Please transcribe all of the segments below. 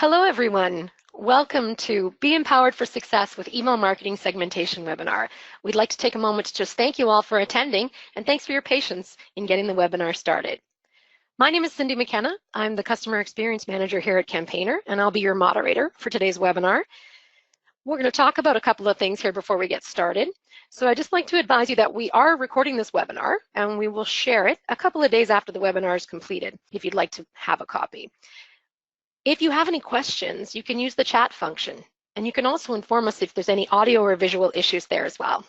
Hello, everyone. Welcome to Be Empowered for Success with Email Marketing Segmentation webinar. We'd like to take a moment to just thank you all for attending, and thanks for your patience in getting the webinar started. My name is Cindy McKenna. I'm the Customer Experience Manager here at Campaigner, and I'll be your moderator for today's webinar. We're going to talk about a couple of things here before we get started. So I'd just like to advise you that we are recording this webinar, and we will share it a couple of days after the webinar is completed, if you'd like to have a copy. If you have any questions, you can use the chat function, and you can also inform us if there's any audio or visual issues there as well.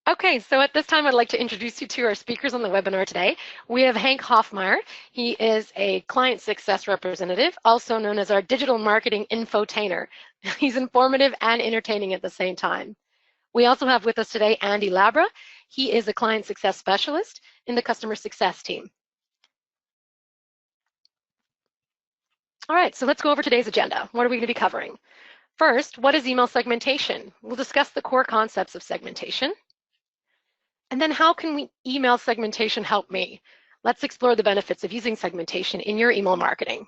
Okay, so at this time, I'd like to introduce you to our speakers on the webinar today. We have Hank Hoffmeyer. He is a client success representative, also known as our digital marketing infotainer. He's informative and entertaining at the same time. We also have with us today Andy Labra. He is a client success specialist in the customer success team. All right, so let's go over today's agenda. What are we going to be covering? First, what is email segmentation? We'll discuss the core concepts of segmentation. And then how can email segmentation help me? Let's explore the benefits of using segmentation in your email marketing.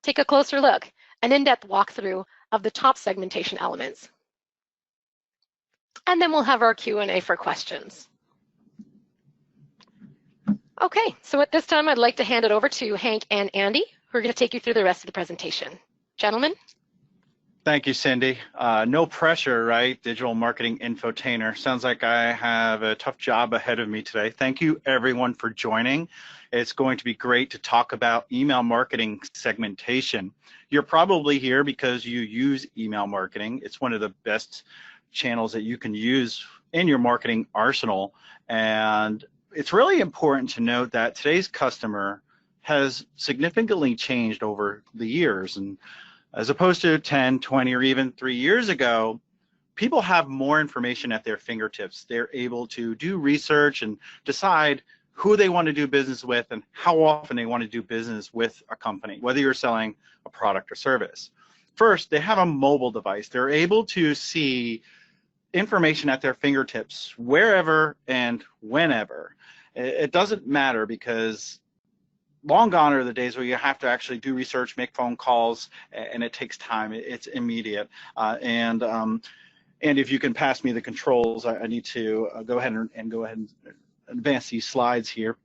Take a closer look, an in-depth walkthrough of the top segmentation elements. And then we'll have our Q&A for questions. Okay, so at this time, I'd like to hand it over to Hank and Andy, who are going to take you through the rest of the presentation. Gentlemen? Thank you, Cindy. No pressure, right? Digital marketing infotainer. Sounds like I have a tough job ahead of me today. Thank you, everyone, for joining. It's going to be great to talk about email marketing segmentation. You're probably here because you use email marketing. It's one of the best channels that you can use in your marketing arsenal. And it's really important to note that today's customer has significantly changed over the years. And as opposed to 10, 20, or even 3 years ago, people have more information at their fingertips. They're able to do research and decide who they want to do business with and how often they want to do business with a company, whether you're selling a product or service. First, they have a mobile device. They're able to see information at their fingertips wherever and whenever. It doesn't matter, because long gone are the days where you have to actually do research, make phone calls, and it takes time. It's immediate. And if you can pass me the controls, I need to go ahead and advance these slides here.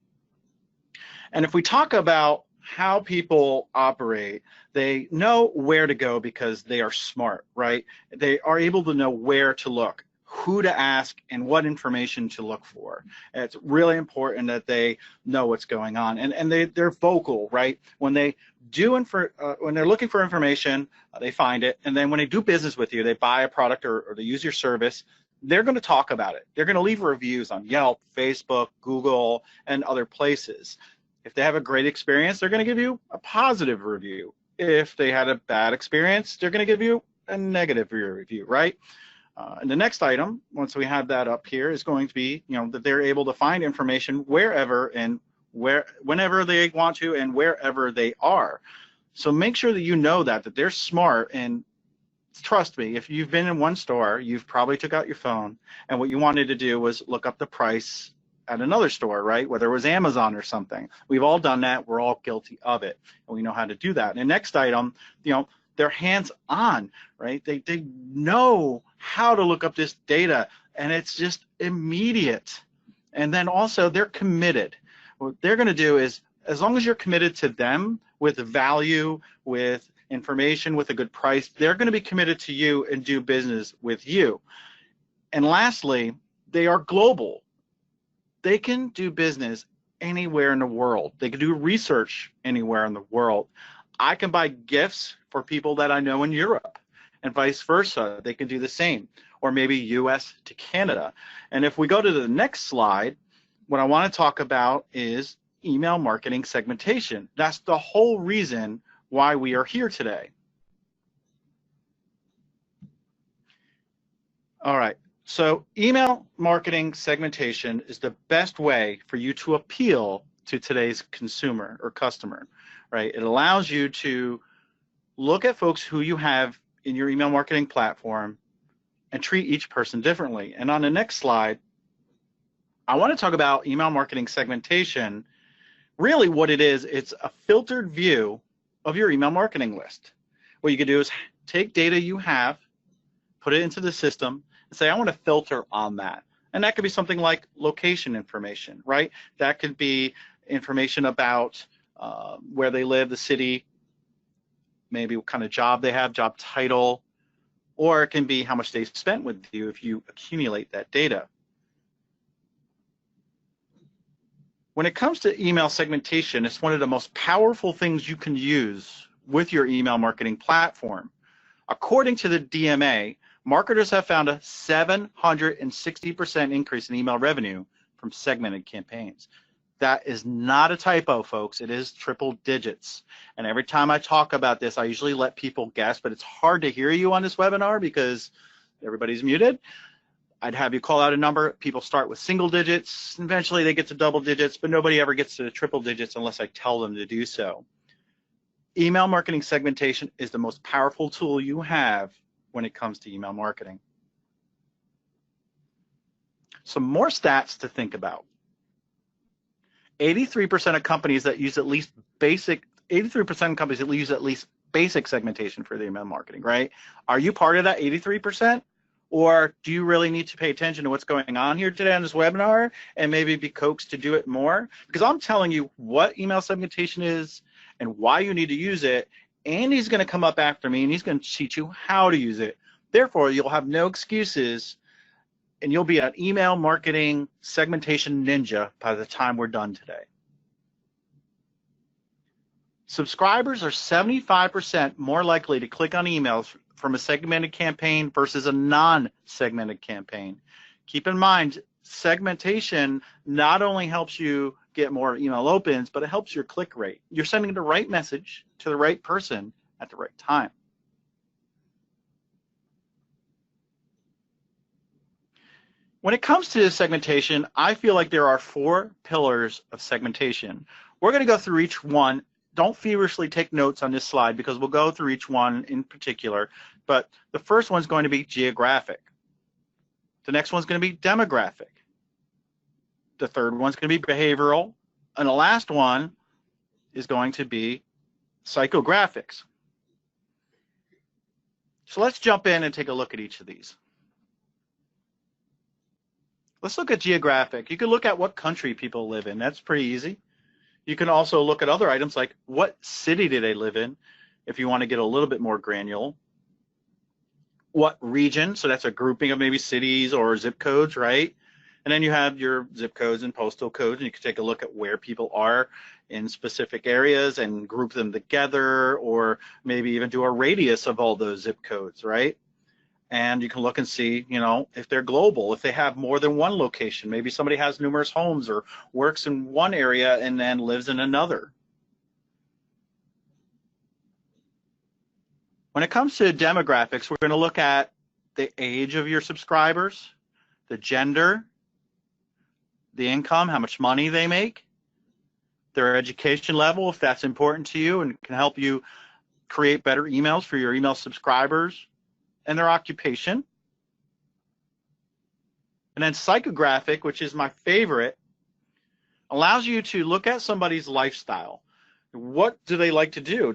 And if we talk about how people operate, they know where to go because they are smart, right? They are able to know where to look, who to ask, and what information to look for. And it's really important that they know what's going on, and they're vocal, right? When they when they're looking for information, they find it, and then when they do business with you, they buy a product or they use your service, they're going to talk about it. They're going to leave reviews on Yelp, Facebook, Google, and other places. If they have a great experience, they're going to give you a positive review. If they had a bad experience, they're going to give you a negative review, right? And the next item, once we have that up here, is going to be, that they're able to find information wherever and whenever they want to and wherever they are. So make sure that you know that they're smart, and trust me, if you've been in one store, you've probably took out your phone, and what you wanted to do was look up the price at another store, right? Whether it was Amazon or something. We've all done that. We're all guilty of it, and we know how to do that. And the next item, they're hands-on, right? They know how to look up this data, and it's just immediate. And then also, they're committed. What they're going to do is, as long as you're committed to them with value, with information, with a good price, they're going to be committed to you and do business with you. And lastly, they are global. They can do business anywhere in the world. They can do research anywhere in the world. I can buy gifts for people that I know in Europe, and vice versa. They can do the same, or maybe US to Canada. And if we go to the next slide, what I want to talk about is email marketing segmentation. That's the whole reason why we are here today. All right, so email marketing segmentation is the best way for you to appeal to today's consumer or customer, right? It allows you to look at folks who you have in your email marketing platform and treat each person differently. And on the next slide, I want to talk about email marketing segmentation. Really what it is, it's a filtered view of your email marketing list. What you can do is take data you have, put it into the system, and say, I want to filter on that. And that could be something like location information, right? That could be information about where they live, the city, maybe what kind of job they have, job title, or it can be how much they spent with you if you accumulate that data. When it comes to email segmentation, it's one of the most powerful things you can use with your email marketing platform. According to the DMA, marketers have found a 760% increase in email revenue from segmented campaigns. That is not a typo, folks. It is triple digits. And every time I talk about this, I usually let people guess, but it's hard to hear you on this webinar because everybody's muted. I'd have you call out a number. People start with single digits. Eventually they get to double digits, but nobody ever gets to triple digits unless I tell them to do so. Email marketing segmentation is the most powerful tool you have when it comes to email marketing. Some more stats to think about. 83% of companies that use at least basic, 83% of companies that use at least basic segmentation for their email marketing, right? Are you part of that 83%? Or do you really need to pay attention to what's going on here today on this webinar and maybe be coaxed to do it more? Because I'm telling you what email segmentation is and why you need to use it. Andy's going to come up after me and he's going to teach you how to use it. Therefore, you'll have no excuses and you'll be an email marketing segmentation ninja by the time we're done today. Subscribers are 75% more likely to click on emails from a segmented campaign versus a non-segmented campaign. Keep in mind, segmentation not only helps you get more email opens, but it helps your click rate. You're sending the right message to the right person at the right time. When it comes to segmentation, I feel like there are 4 pillars of segmentation. We're going to go through each one. Don't feverishly take notes on this slide because we'll go through each one in particular, but the first one's going to be geographic. The next one's going to be demographic. The third one's going to be behavioral, and the last one is going to be psychographics. So let's jump in and take a look at each of these. Let's look at geographic. You can look at what country people live in. That's pretty easy. You can also look at other items like what city do they live in, if you want to get a little bit more granular. What region, so that's a grouping of maybe cities or zip codes, right? And then you have your zip codes and postal codes, and you can take a look at where people are in specific areas and group them together, or maybe even do a radius of all those zip codes, right? And you can look and see, you know, if they're global, if they have more than one location. Maybe somebody has numerous homes or works in one area and then lives in another. When it comes to demographics, we're going to look at the age of your subscribers, the gender, the income, how much money they make, their education level, if that's important to you and can help you create better emails for your email subscribers, and their occupation. And then psychographic, which is my favorite, allows you to look at somebody's lifestyle. What do they like to do?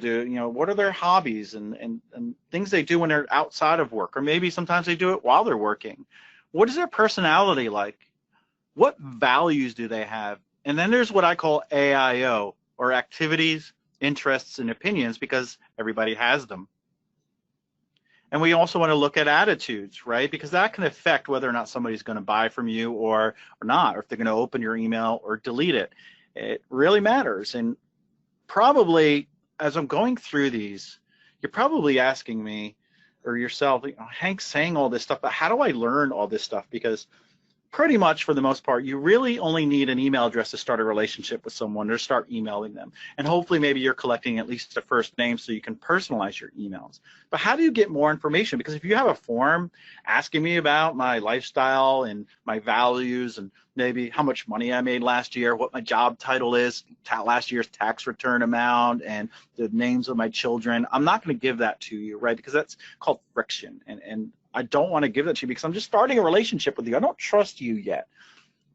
What are their hobbies and things they do when they're outside of work? Or maybe sometimes they do it while they're working. What is their personality like? What values do they have? And then there's what I call AIO, or activities, interests, and opinions, because everybody has them. And we also want to look at attitudes, right? Because that can affect whether or not somebody's going to buy from you or not, or if they're going to open your email or delete it. It really matters. And probably as I'm going through these, you're probably asking me or yourself, Hank's saying all this stuff, but how do I learn all this stuff? Because pretty much for the most part, you really only need an email address to start a relationship with someone or start emailing them. And hopefully maybe you're collecting at least a first name so you can personalize your emails. But how do you get more information? Because if you have a form asking me about my lifestyle and my values and maybe how much money I made last year, what my job title is, last year's tax return amount, and the names of my children, I'm not going to give that to you, right? Because that's called friction. And I don't want to give that to you because I'm just starting a relationship with you. I don't trust you yet.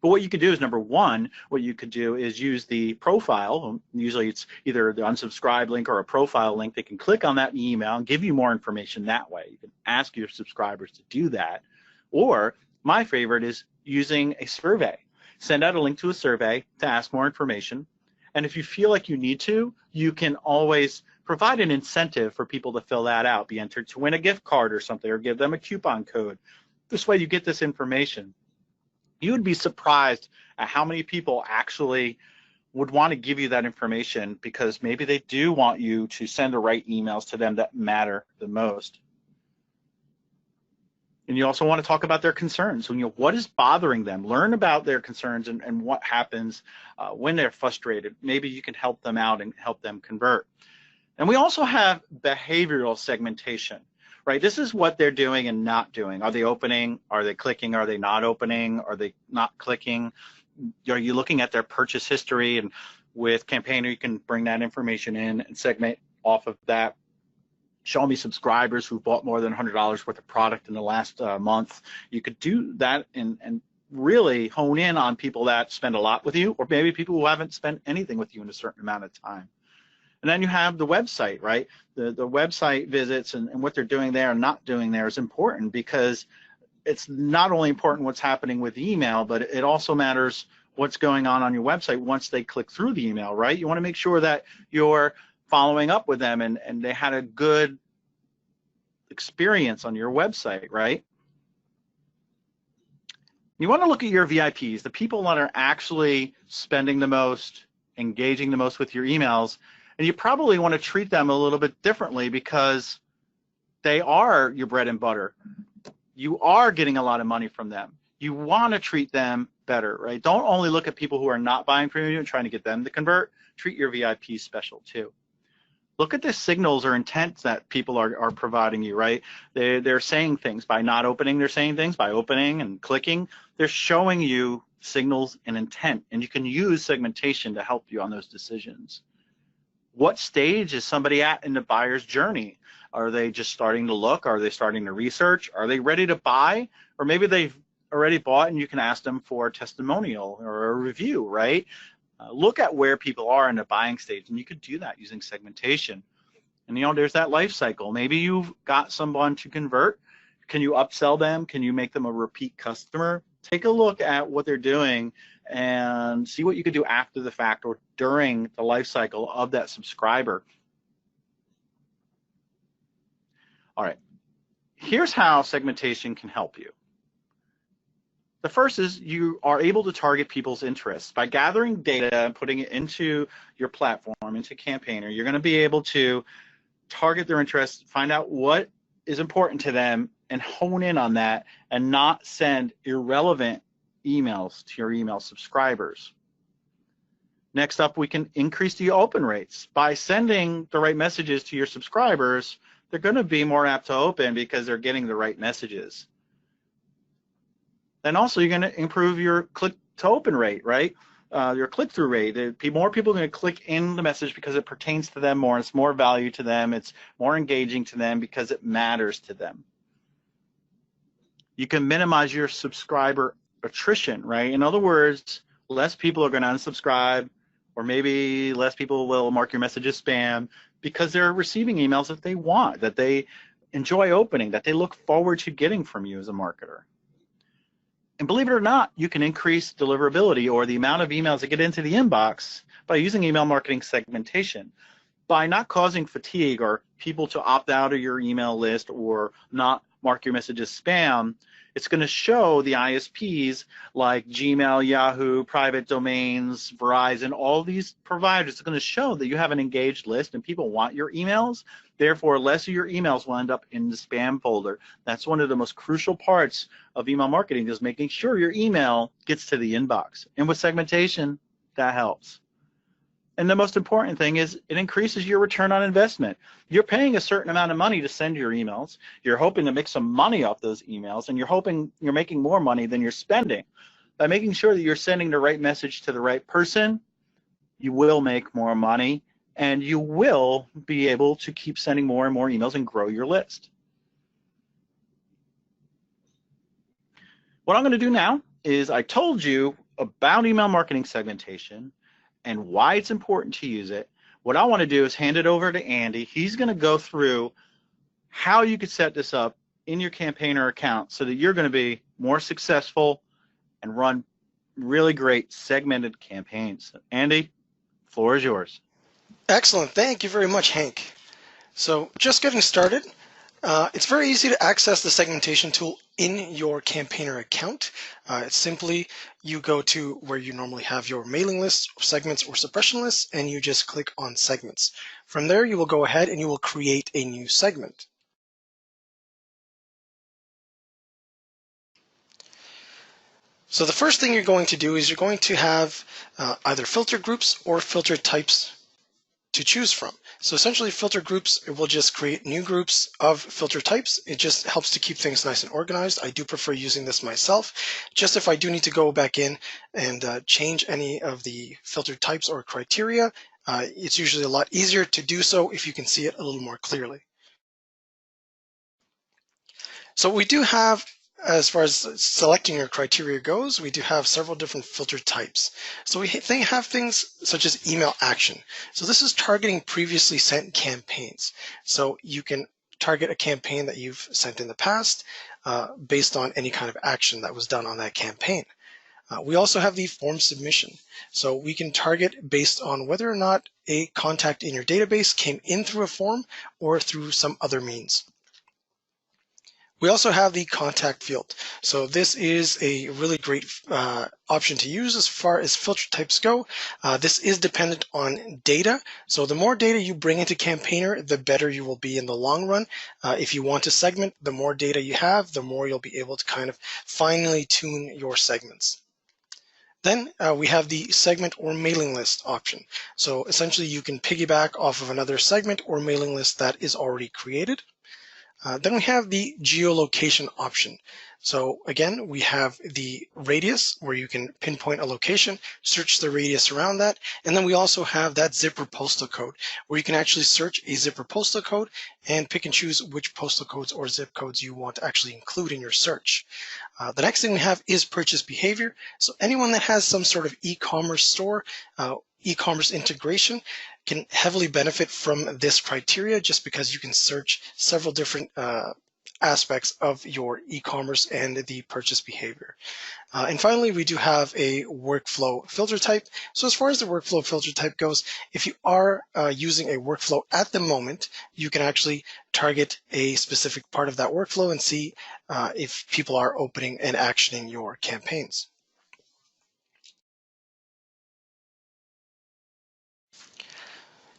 But what you could do is, number one, what you could do is use the profile. Usually it's either the unsubscribe link or a profile link. They can click on that email and give you more information that way. You can ask your subscribers to do that. Or my favorite is using a survey. Send out a link to a survey to ask more information. And if you feel like you need to, you can always provide an incentive for people to fill that out, be entered to win a gift card or something, or give them a coupon code. This way you get this information. You would be surprised at how many people actually would want to give you that information because maybe they do want you to send the right emails to them that matter the most. And you also want to talk about their concerns. What is bothering them? Learn about their concerns and what happens when they're frustrated. Maybe you can help them out and help them convert. And we also have behavioral segmentation, right? This is what they're doing and not doing. Are they opening? Are they clicking? Are they not opening? Are they not clicking? Are you looking at their purchase history? And with Campaigner, you can bring that information in and segment off of that. Show me subscribers who bought more than $100 worth of product in the last month. You could do that and really hone in on people that spend a lot with you, or maybe people who haven't spent anything with you in a certain amount of time. And then you have the website, right? The website visits and what they're doing there and not doing there is important because it's not only important what's happening with email, but it also matters what's going on your website once they click through the email, right? You want to make sure that you're following up with them and they had a good experience on your website, right? You want to look at your VIPs, the people that are actually spending the most, engaging the most with your emails, and you probably want to treat them a little bit differently because they are your bread and butter. You are getting a lot of money from them. You want to treat them better, right? Don't only look at people who are not buying from you and trying to get them to convert. Treat your VIPs special too. Look at the signals or intents that people are providing you, right? They're saying things by not opening, they're saying things by opening and clicking. They're showing you signals and intent, and you can use segmentation to help you on those decisions. What stage is somebody at in the buyer's journey? Are they just starting to look? Are they starting to research? Are they ready to buy? Or maybe they've already bought and you can ask them for a testimonial or a review, right? Look at where people are in the buying stage, and you could do that using segmentation. And there's that life cycle. Maybe you've got someone to convert. Can you upsell them? Can you make them a repeat customer? Take a look at what they're doing and see what you could do after the fact or during the life cycle of that subscriber. All right, here's how segmentation can help you. The first is you are able to target people's interests. By gathering data and putting it into your platform, into Campaigner, you're going to be able to target their interests, find out what is important to them, and hone in on that and not send irrelevant emails to your email subscribers. Next up, we can increase the open rates. By sending the right messages to your subscribers, they're going to be more apt to open because they're getting the right messages. Then also, you're going to improve your click-to-open rate, right? Your click-through rate. More people are going to click in the message because it pertains to them more. It's more value to them. It's more engaging to them because it matters to them. You can minimize your subscriber attrition, right? In other words, less people are going to unsubscribe, or maybe less people will mark your message as spam because they're receiving emails that they want, that they enjoy opening, that they look forward to getting from you as a marketer. And believe it or not, you can increase deliverability or the amount of emails that get into the inbox by using email marketing segmentation. By not causing fatigue or people to opt out of your email list or not mark your message as spam, it's going to show the ISPs like Gmail, Yahoo, private domains, Verizon, all these providers. It's going to show that you have an engaged list and people want your emails. Therefore, less of your emails will end up in the spam folder. That's one of the most crucial parts of email marketing, is making sure your email gets to the inbox. And with segmentation, that helps. And the most important thing is it increases your return on investment. You're paying a certain amount of money to send your emails. You're hoping to make some money off those emails, and you're hoping you're making more money than you're spending. By making sure that you're sending the right message to the right person, you will make more money, and you will be able to keep sending more and more emails and grow your list. What I'm going to do now is, I told you about email marketing segmentation and why it's important to use it, what I want to do is hand it over to Andy. He's going to go through how you could set this up in your campaigner account so that you're going to be more successful and run really great segmented campaigns. Andy, floor is yours. Excellent. Thank you very much, Hank. So just getting started, it's very easy to access the segmentation tool in your campaigner account. It's simply you go to where you normally have your mailing lists, segments, or suppression lists, and you just click on segments. From there, you will go ahead and you will create a new segment. So the first thing you're going to do is you're going to have either filter groups or filter types to choose from. So essentially filter groups, it will just create new groups of filter types. It just helps to keep things nice and organized. I do prefer using this myself. Just if I do need to go back in and change any of the filter types or criteria, it's usually a lot easier to do so if you can see it a little more clearly. So we do have, as far as selecting your criteria goes, we do have several different filter types. So we have things such as email action. So this is targeting previously sent campaigns. So you can target a campaign that you've sent in the past based on any kind of action that was done on that campaign. We also have the form submission. So we can target based on whether or not a contact in your database came in through a form or through some other means. We also have the contact field. So this is a really great option to use as far as filter types go. This is dependent on data. So the more data you bring into Campaigner, the better you will be in the long run. If you want to segment, the more data you have, the more you'll be able to kind of finely tune your segments. Then we have the segment or mailing list option. So essentially you can piggyback off of another segment or mailing list that is already created. Then we have the geolocation option. So again, we have the radius where you can pinpoint a location, search the radius around that. And then we also have that zipper postal code where you can actually search a zipper postal code and pick and choose which postal codes or zip codes you want to actually include in your search. The next thing we have is purchase behavior. So anyone that has some sort of e-commerce store, e-commerce integration can heavily benefit from this criteria just because you can search several different aspects of your e-commerce and the purchase behavior. And finally, we do have a workflow filter type. So as far as the workflow filter type goes, if you are using a workflow at the moment, you can actually target a specific part of that workflow and see if people are opening and actioning your campaigns.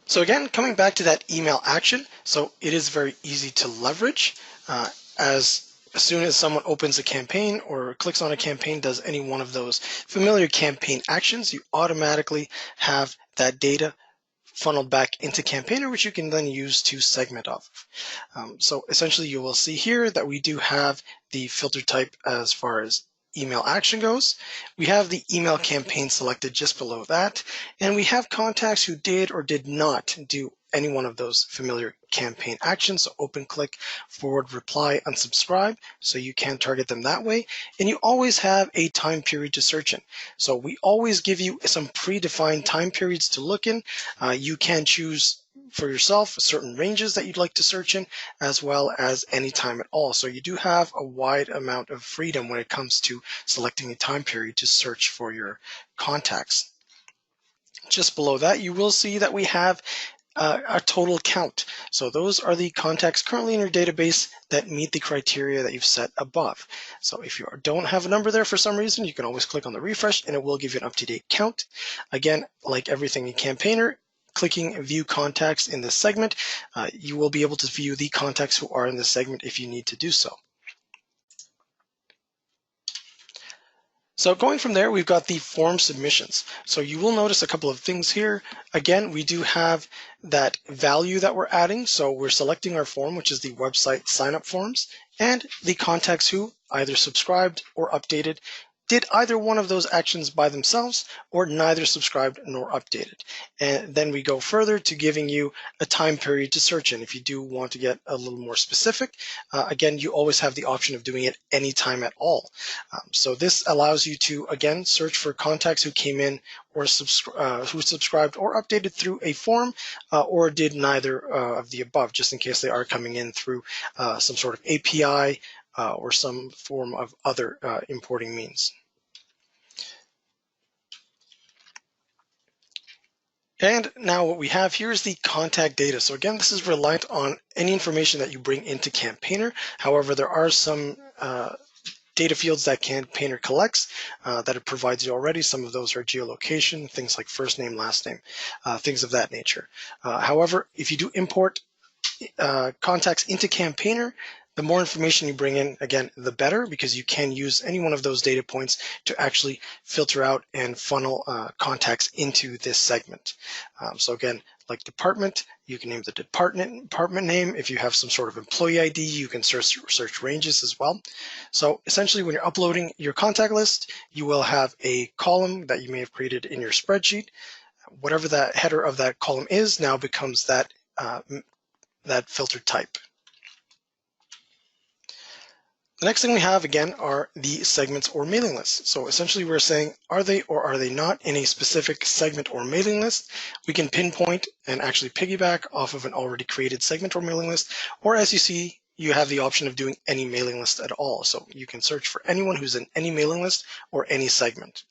So again, coming back to that email action, so it is very easy to leverage as soon as someone opens a campaign or clicks on a campaign, does any one of those familiar campaign actions, you automatically have that data funneled back into Campaigner, which you can then use to segment off of. So essentially you will see here that we do have the filter type as far as email action goes. We have the email campaign selected just below that, and we have contacts who did or did not do any one of those familiar campaign actions. So open, click, forward, reply, unsubscribe. So you can target them that way. And you always have a time period to search in. So we always give you some predefined time periods to look in. You can choose for yourself certain ranges that you'd like to search in, as well as any time at all. So you do have a wide amount of freedom when it comes to selecting a time period to search for your contacts. Just below that, you will see that we have a total count. So those are the contacts currently in your database that meet the criteria that you've set above. So if you don't have a number there for some reason, you can always click on the refresh and it will give you an up-to-date count. Again, like everything in Campaigner, clicking view contacts in this segment, you will be able to view the contacts who are in this segment if you need to do so. So going from there, we've got the form submissions. So you will notice a couple of things here. Again, we do have that value that we're adding. So we're selecting our form, which is the website sign-up forms, and the contacts who either subscribed or updated did either one of those actions by themselves or neither subscribed nor updated. And then we go further to giving you a time period to search in. If you do want to get a little more specific, again, you always have the option of doing it anytime at all. So this allows you to, again, search for contacts who came in or who subscribed or updated through a form or did neither of the above, just in case they are coming in through some sort of API or some form of other importing means. And now what we have here is the contact data. So again, this is reliant on any information that you bring into Campaigner. However, there are some data fields that Campaigner collects that it provides you already. Some of those are geolocation, things like first name, last name, things of that nature. However, if you do import contacts into Campaigner, the more information you bring in, again, the better, because you can use any one of those data points to actually filter out and funnel contacts into this segment. So again, like department, you can name the department name. If you have some sort of employee ID, you can search ranges as well. So essentially, when you're uploading your contact list, you will have a column that you may have created in your spreadsheet. Whatever that header of that column is now becomes that filtered type. The next thing we have, again, are the segments or mailing lists. So essentially we're saying, are they or are they not in a specific segment or mailing list? We can pinpoint and actually piggyback off of an already created segment or mailing list, or as you see, you have the option of doing any mailing list at all. So you can search for anyone who's in any mailing list or any segment.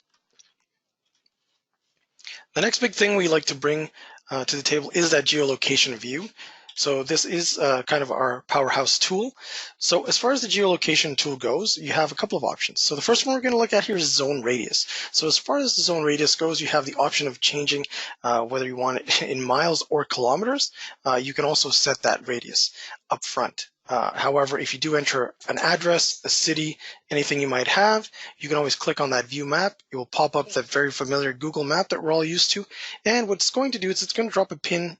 The next big thing we like to bring to the table is that geolocation view. So this is kind of our powerhouse tool. So as far as the geolocation tool goes, you have a couple of options. So the first one we're going to look at here is zone radius. So as far as the zone radius goes, you have the option of changing whether you want it in miles or kilometers. You can also set that radius up front. However, if you do enter an address, a city, anything you might have, you can always click on that view map. It will pop up that very familiar Google map that we're all used to. And what it's going to do is it's going to drop a pin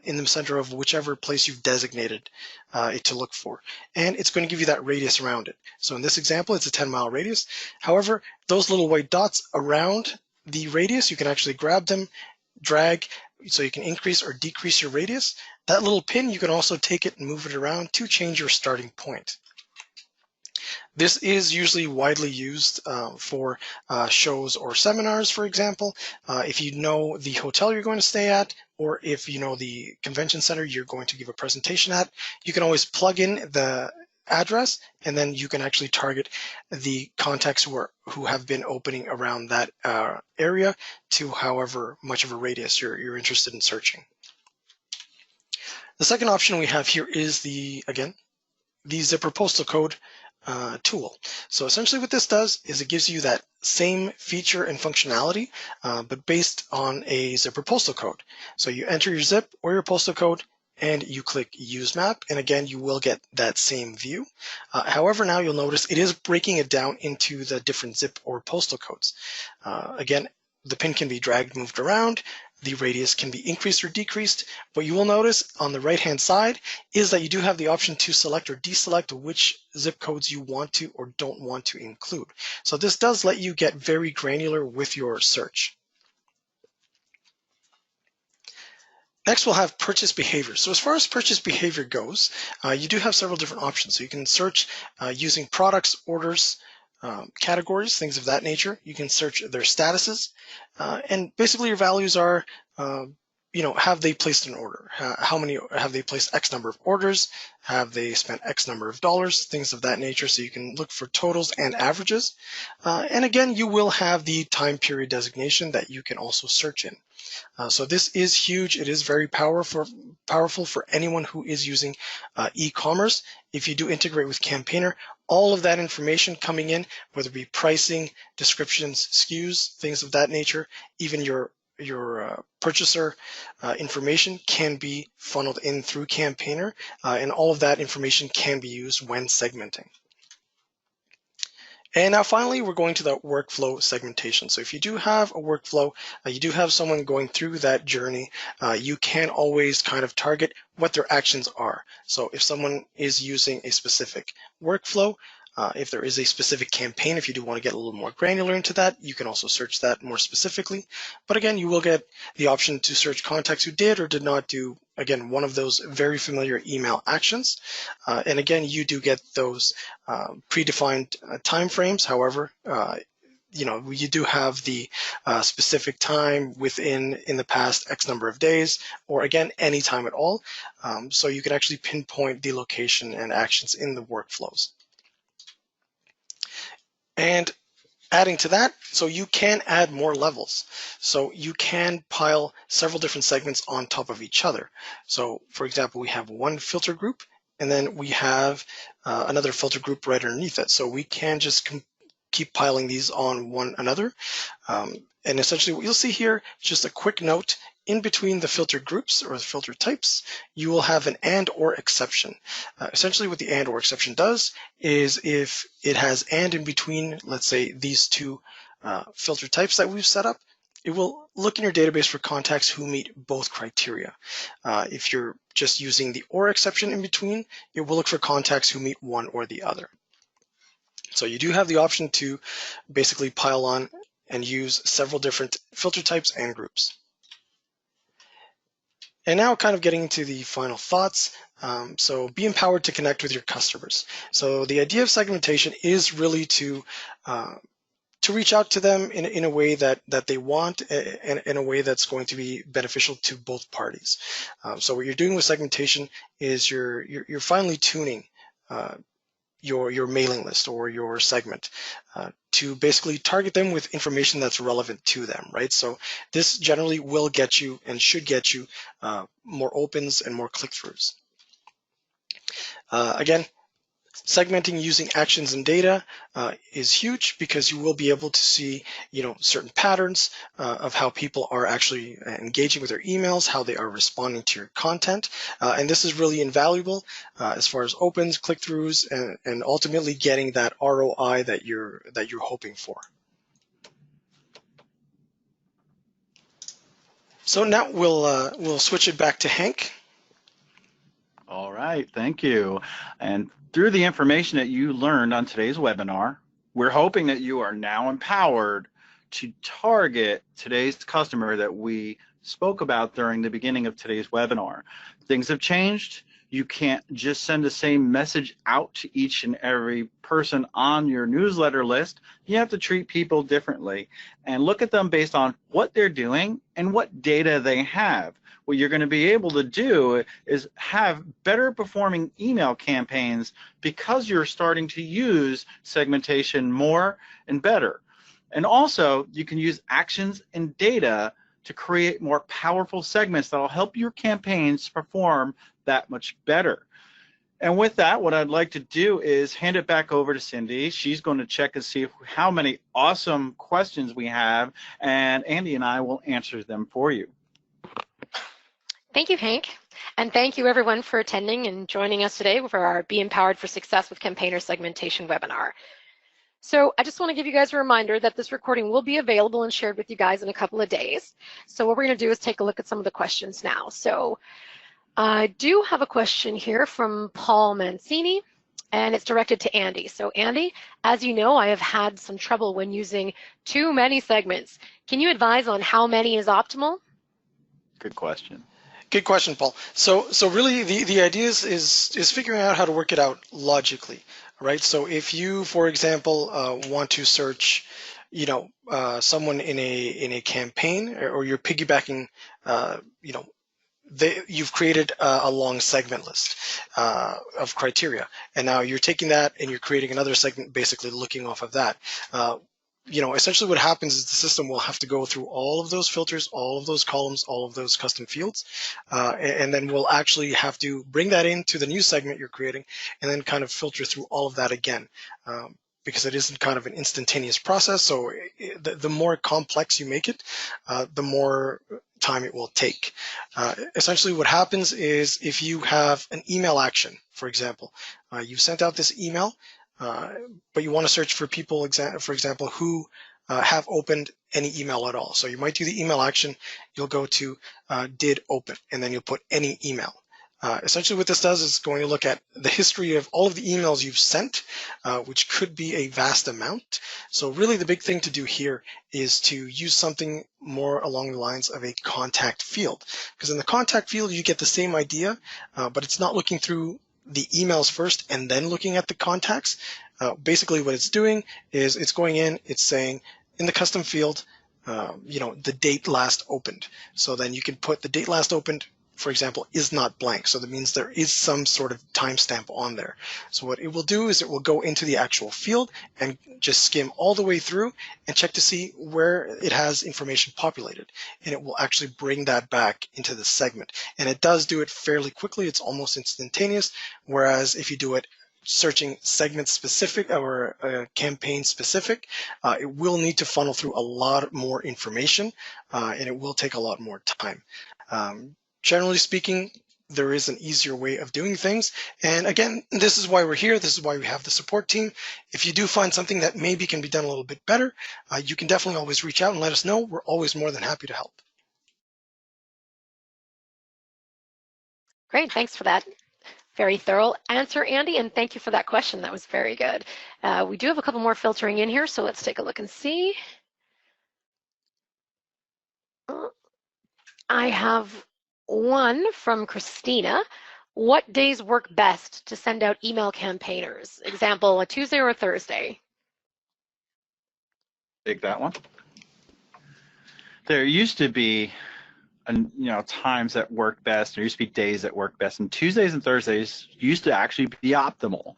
in the center of whichever place you've designated it to look for. And it's going to give you that radius around it. So in this example, it's a 10-mile radius. However, those little white dots around the radius, you can actually grab them, drag, so you can increase or decrease your radius. That little pin, you can also take it and move it around to change your starting point. This is usually widely used for shows or seminars, for example. If you know the hotel you're going to stay at, or if you know the convention center you're going to give a presentation at, you can always plug in the address, and then you can actually target the contacts who have been opening around that area to however much of a radius you're interested in searching. The second option we have here is the zipper postal code tool. So essentially what this does is it gives you that same feature and functionality, but based on a zipper postal code. So you enter your zip or your postal code and you click use map, and again you will get that same view. However, now you'll notice it is breaking it down into the different zip or postal codes. Again, the pin can be dragged, moved around. The radius can be increased or decreased. What you will notice on the right-hand side is that you do have the option to select or deselect which zip codes you want to or don't want to include. So this does let you get very granular with your search. Next, we'll have purchase behavior. So as far as purchase behavior goes, you do have several different options. So you can search using products, orders, categories, things of that nature. You can search their statuses, and basically your values are, have they placed an order? How many have they placed X number of orders? Have they spent X number of dollars? Things of that nature. So you can look for totals and averages. And again, you will have the time period designation that you can also search in. So this is huge. It is very powerful for anyone who is using e-commerce. If you do integrate with Campaigner, all of that information coming in, whether it be pricing, descriptions, SKUs, things of that nature, even your purchaser information can be funneled in through Campaigner, and all of that information can be used when segmenting. And now finally, we're going to the workflow segmentation. So if you do have a workflow, you do have someone going through that journey, you can always kind of target what their actions are. So if someone is using a specific workflow, If there is a specific campaign, if you do want to get a little more granular into that, you can also search that more specifically. But again, you will get the option to search contacts who did or did not do, again, one of those very familiar email actions. And again, you do get those predefined timeframes. However, you do have the specific time in the past X number of days, or again, any time at all. So you can actually pinpoint the location and actions in the workflows. And adding to that, so you can add more levels. So you can pile several different segments on top of each other. So for example, we have one filter group, and then we have another filter group right underneath it. So we can just keep piling these on one another. And essentially what you'll see here, just a quick note, in between the filter groups or the filter types, you will have an and or exception. Essentially what the and or exception does is if it has and in between, let's say these two filter types that we've set up, it will look in your database for contacts who meet both criteria. If you're just using the or exception in between, it will look for contacts who meet one or the other. So you do have the option to basically pile on and use several different filter types and groups. And now kind of getting into the final thoughts. So be empowered to connect with your customers. So the idea of segmentation is really to reach out to them in a way that they want, and in a way that's going to be beneficial to both parties. So what you're doing with segmentation is you're finely tuning your mailing list or your segment to basically target them with information that's relevant to them, right? So this generally will get you and should get you more opens and more click-throughs. Again, segmenting using actions and data is huge because you will be able to see, certain patterns of how people are actually engaging with their emails, how they are responding to your content, and this is really invaluable as far as opens, click-throughs, and ultimately getting that ROI that you're hoping for. So now we'll switch it back to Hank. All right, thank you. And through the information that you learned on today's webinar, we're hoping that you are now empowered to target today's customer that we spoke about during the beginning of today's webinar. Things have changed. You can't just send the same message out to each and every person on your newsletter list. You have to treat people differently and look at them based on what they're doing and what data they have. What you're going to be able to do is have better performing email campaigns because you're starting to use segmentation more and better. And also, you can use actions and data to create more powerful segments that will help your campaigns perform that much better. And with that, what I'd like to do is hand it back over to Cindy. She's going to check and see how many awesome questions we have, and Andy and I will answer them for you. Thank you, Hank. And thank you, everyone, for attending and joining us today for our Be Empowered for Success with Campaigner Segmentation webinar. So I just want to give you guys a reminder that this recording will be available and shared with you guys in a couple of days. So what we're going to do is take a look at some of the questions now. So I do have a question here from Paul Mancini, and it's directed to Andy. So Andy, as you know, I have had some trouble when using too many segments. Can you advise on how many is optimal? Good question. Good question, Paul. So really the idea is figuring out how to work it out logically, right? So if you, for example, want to search, someone in a campaign, or you're piggybacking, you've created a long segment list of criteria, and now you're taking that and you're creating another segment basically looking off of that. Essentially what happens is the system will have to go through all of those filters, all of those columns, all of those custom fields, and then we'll actually have to bring that into the new segment you're creating and then kind of filter through all of that again. Because it isn't kind of an instantaneous process, so the more complex you make it, the more time it will take. Essentially what happens is if you have an email action, for example, you sent out this email, but you want to search for people, for example, who have opened any email at all. So you might do the email action, you'll go to did open, and then you'll put any email. Essentially what this does is going to look at the history of all of the emails you've sent, which could be a vast amount. So really the big thing to do here is to use something more along the lines of a contact field. Because in the contact field, you get the same idea, but it's not looking through the emails first and then looking at the contacts. Basically what it's doing is it's going in, it's saying in the custom field, the date last opened. So then you can put the date last opened, for example, is not blank. So that means there is some sort of timestamp on there. So what it will do is it will go into the actual field and just skim all the way through and check to see where it has information populated. And it will actually bring that back into the segment. And it does do it fairly quickly. It's almost instantaneous. Whereas if you do it searching segment specific or campaign specific, it will need to funnel through a lot more information and it will take a lot more time. Generally speaking, there is an easier way of doing things. And again, this is why we're here. This is why we have the support team. If you do find something that maybe can be done a little bit better, you can definitely always reach out and let us know. We're always more than happy to help. Great, thanks for that very thorough answer, Andy, and thank you for that question. That was very good. We do have a couple more filtering in here, so let's take a look and see. I have one from Christina. What days work best to send out email campaigners? Example, a Tuesday or a Thursday? Take that one. There used to be times that work best. There used to be days that work best, and Tuesdays and Thursdays used to actually be optimal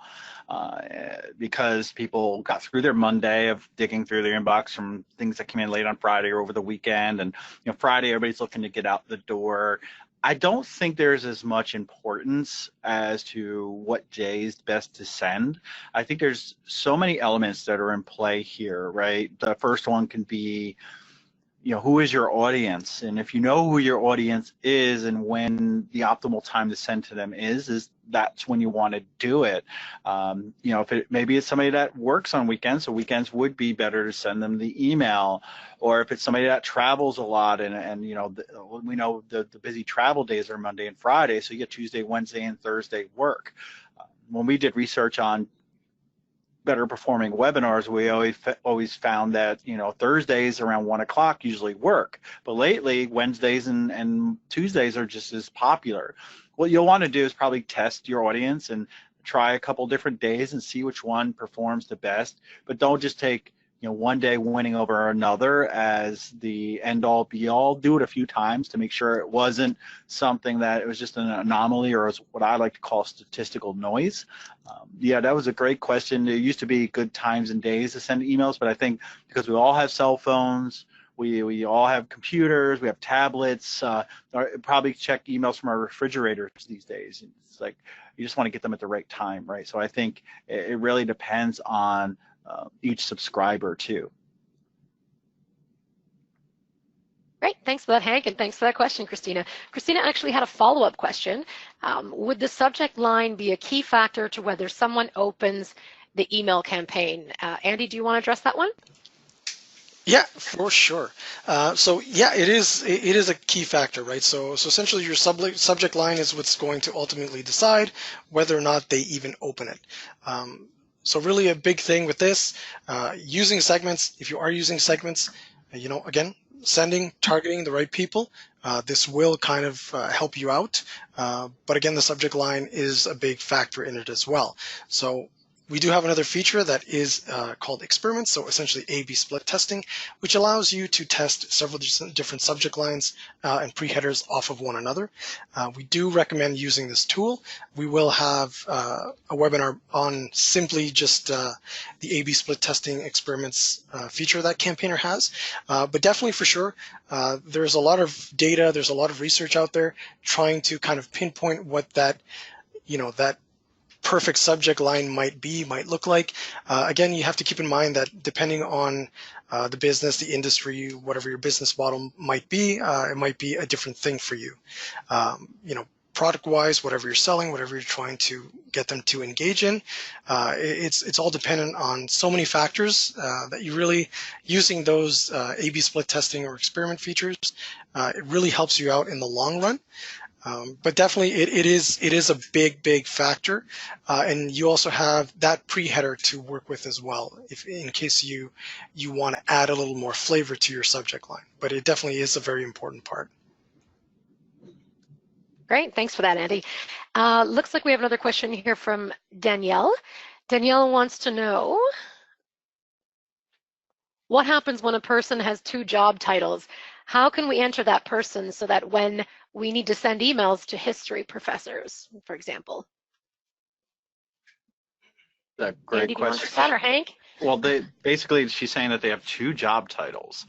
because people got through their Monday of digging through their inbox from things that came in late on Friday or over the weekend, and Friday everybody's looking to get out the door. I don't think there's as much importance as to what days best to send. I think there's so many elements that are in play here, right? The first one can be who is your audience? And if you know who your audience is and when the optimal time to send to them is that's when you want to do it. If maybe it's somebody that works on weekends, so weekends would be better to send them the email. Or if it's somebody that travels a lot and we know the busy travel days are Monday and Friday, so you get Tuesday, Wednesday, and Thursday work. When we did research on better performing webinars, we always found that Thursdays around 1 o'clock usually work, but lately Wednesdays and Tuesdays are just as popular. What you'll want to do is probably test your audience and try a couple different days and see which one performs the best, but don't just take one day winning over another as the end all be all. Do it a few times to make sure it wasn't something that it was just an anomaly or what I like to call statistical noise. Yeah, that was a great question. There used to be good times and days to send emails, but I think because we all have cell phones, we all have computers, we have tablets, probably check emails from our refrigerators these days. It's like you just want to get them at the right time, right? So I think it really depends on each subscriber too. Great, thanks for that, Hank, and thanks for that question, Christina. Christina actually had a follow-up question. Would the subject line be a key factor to whether someone opens the email campaign? Andy, do you want to address that one? Yeah, for sure. So yeah, it is a key factor, right? So essentially your subject line is what's going to ultimately decide whether or not they even open it. So really a big thing with this, using segments, if you are using segments, again, targeting the right people, this will kind of help you out. But again, the subject line is a big factor in it as well. So we do have another feature that is called experiments, so essentially A/B split testing, which allows you to test several different subject lines and pre-headers off of one another. We do recommend using this tool. We will have a webinar on simply just the A/B split testing experiments feature that Campaigner has, but definitely for sure, there's a lot of data, there's a lot of research out there trying to kind of pinpoint what that perfect subject line might look like. Again, you have to keep in mind that depending on the business, the industry, whatever your business model might be, it might be a different thing for you. Product-wise, whatever you're selling, whatever you're trying to get them to engage in, it's all dependent on so many factors that you really, using those A/B split testing or experiment features, it really helps you out in the long run. But definitely, it is a big factor, and you also have that pre-header to work with as well, if in case you want to add a little more flavor to your subject line. But it definitely is a very important part. Great, thanks for that, Andy. Looks like we have another question here from Danielle. Danielle wants to know, what happens when a person has 2 job titles? How can we enter that person so that when we need to send emails to history professors, for example? Great Andy, do you want to question. take that, or Hank? Well, basically she's saying that they have 2 job titles.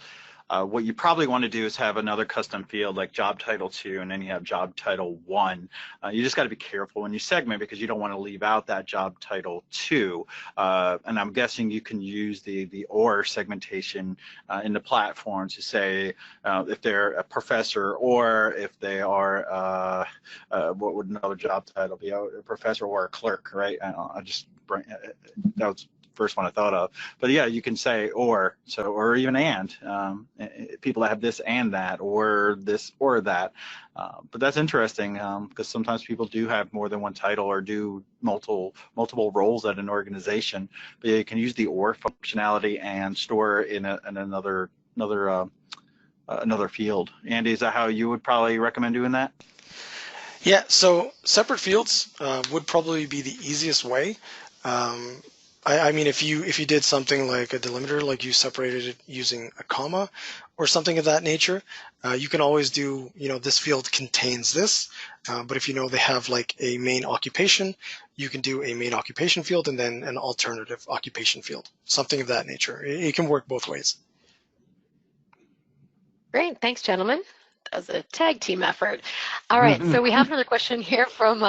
What you probably want to do is have another custom field like job title 2, and then you have job title 1. You just got to be careful when you segment, because you don't want to leave out that job title 2. And I'm guessing you can use the or segmentation in the platform to say if they're a professor, or if they are what would another job title be? A professor or a clerk, right? I just bring that was first one I thought of. But yeah, you can say or, or even and, people that have this and that, or this or that. But that's interesting, because sometimes people do have more than one title or do multiple roles at an organization. But yeah, you can use the or functionality and store in another field. Andy, is that how you would probably recommend doing that? Yeah, so separate fields would probably be the easiest way. I mean, if you did something like a delimiter, like you separated it using a comma or something of that nature, you can always do, this field contains this. But if they have like a main occupation, you can do a main occupation field and then an alternative occupation field, something of that nature. It can work both ways. Great, thanks, gentlemen. That was a tag team effort. All right, so we have another question here from,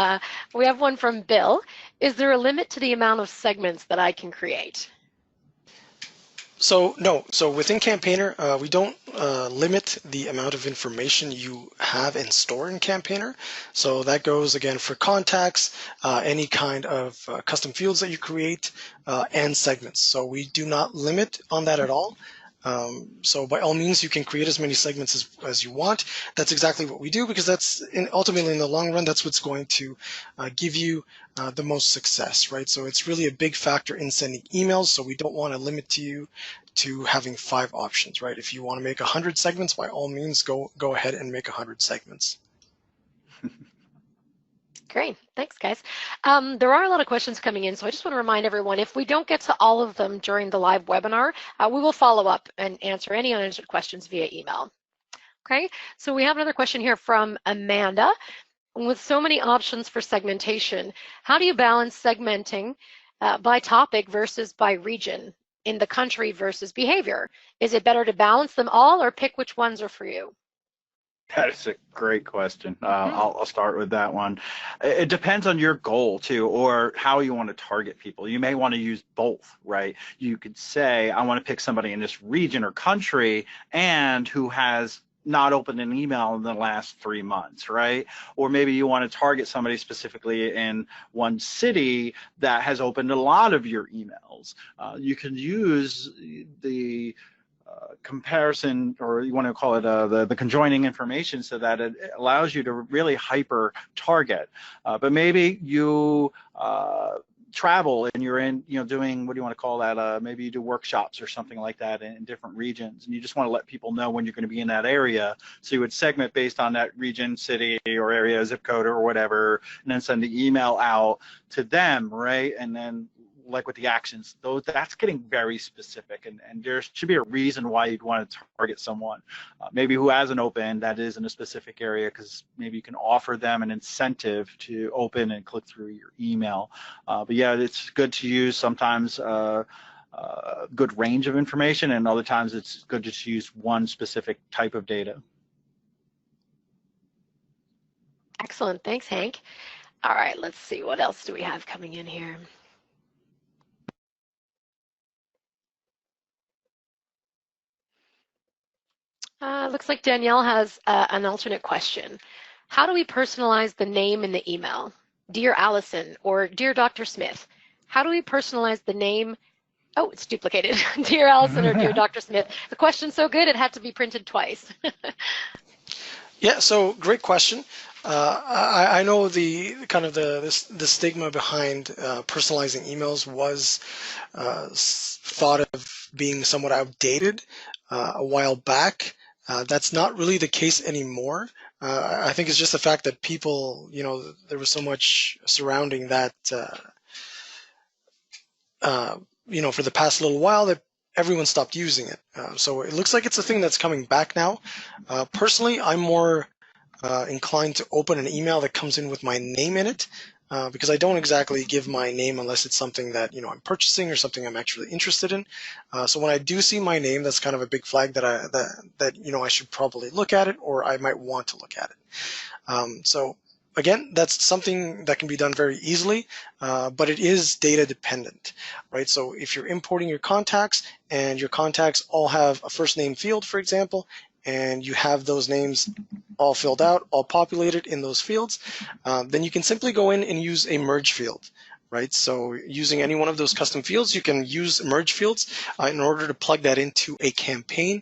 we have one from Bill. Is there a limit to the amount of segments that I can create? So no, so within Campaigner, we don't limit the amount of information you have and store in Campaigner. So that goes again for contacts, any kind of custom fields that you create, and segments. So we do not limit on that at all. So by all means, you can create as many segments as you want. That's exactly what we do, because that's ultimately in the long run, that's what's going to give you the most success, right? So it's really a big factor in sending emails. So we don't want to limit you to having 5 options, right? If you want to make 100 segments, by all means, go ahead and make 100 segments. Great, thanks guys. There are a lot of questions coming in, so I just want to remind everyone, if we don't get to all of them during the live webinar, we will follow up and answer any unanswered questions via email. Okay, so we have another question here from Amanda. With so many options for segmentation, how do you balance segmenting by topic versus by region, in the country versus behavior? Is it better to balance them all or pick which ones are for you? That is a great question. I'll start with that one. It depends on your goal too, or how you want to target people. You may want to use both, right? You could say, I want to pick somebody in this region or country and who has not opened an email in the last 3 months, right? Or maybe you want to target somebody specifically in one city that has opened a lot of your emails. You can use the comparison, or you want to call it the conjoining information, so that it allows you to really hyper target. But maybe you travel and you're in, doing, what do you want to call that? Maybe you do workshops or something like that in different regions, and you just want to let people know when you're going to be in that area. So you would segment based on that region, city, or area, zip code, or whatever, and then send the email out to them, right? And then, like with the actions, that's getting very specific, and there should be a reason why you'd want to target someone maybe who hasn't opened, that is in a specific area, because maybe you can offer them an incentive to open and click through your email. But yeah, it's good to use sometimes good range of information, and other times it's good to just use one specific type of data. Excellent, thanks Hank. All right, let's see, what else do we have coming in here? Looks like Danielle has an alternate question. How do we personalize the name in the email? Dear Allison or Dear Dr. Smith. How do we personalize the name? Oh, it's duplicated. Dear Allison or Dear Dr. Smith. The question's so good it had to be printed twice. Yeah, so great question. I know the kind of the stigma behind personalizing emails was thought of being somewhat outdated a while back. That's not really the case anymore. I think it's just the fact that people, there was so much surrounding that, for the past little while that everyone stopped using it. So it looks like it's a thing that's coming back now. Personally, I'm more inclined to open an email that comes in with my name in it, because I don't exactly give my name unless it's something that I'm purchasing or something I'm actually interested in. So when I do see my name, that's kind of a big flag that I should probably look at it, or I might want to look at it. So again, that's something that can be done very easily, but it is data dependent, right? So if you're importing your contacts and your contacts all have a first name field, for example, and you have those names all filled out, all populated in those fields, then you can simply go in and use a merge field, right? So using any one of those custom fields, you can use merge fields in order to plug that into a campaign,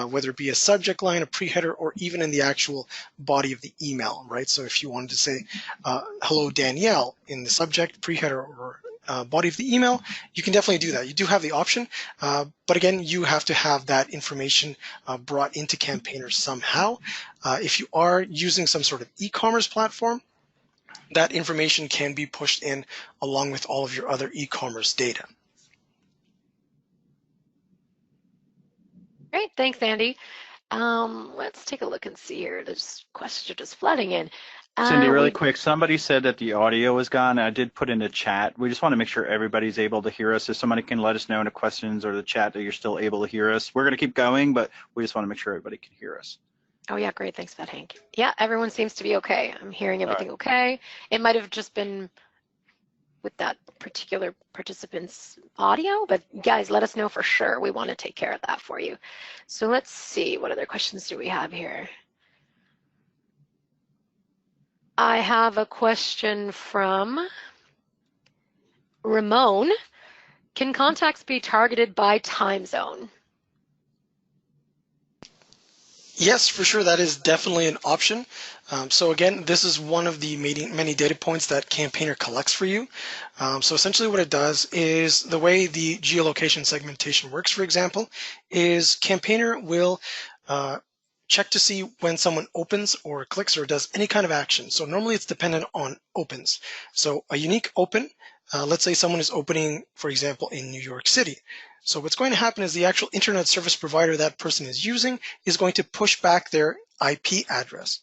whether it be a subject line, a pre-header, or even in the actual body of the email, right? So if you wanted to say, hello, Danielle, in the subject, pre-header, or body of the email, you can definitely do that. You do have the option, but again, you have to have that information brought into Campaigner somehow. If you are using some sort of e-commerce platform, that information can be pushed in along with all of your other e-commerce data. Great, thanks, Andy. Let's take a look and see here. There's questions are just flooding in. Cindy, really quick, somebody said that the audio was gone. I did put in the chat. We just want to make sure everybody's able to hear us. If somebody can let us know in the questions or the chat that you're still able to hear us. We're going to keep going, but we just want to make sure everybody can hear us. Oh yeah, great. Thanks for that, Hank. Yeah, everyone seems to be okay. I'm hearing everything okay. It might have just been with that particular participant's audio, but guys, let us know for sure. We want to take care of that for you. So let's see, what other questions do we have here? I have a question from Ramon. Can contacts be targeted by time zone? Yes, for sure. That is definitely an option. So again, this is one of the many data points that Campaigner collects for you. So essentially what it does is the way the geolocation segmentation works, for example, is Campaigner will check to see when someone opens or clicks or does any kind of action. So normally it's dependent on opens. So a unique open, let's say someone is opening, for example, in New York City. So what's going to happen is the actual internet service provider that person is using is going to push back their IP address.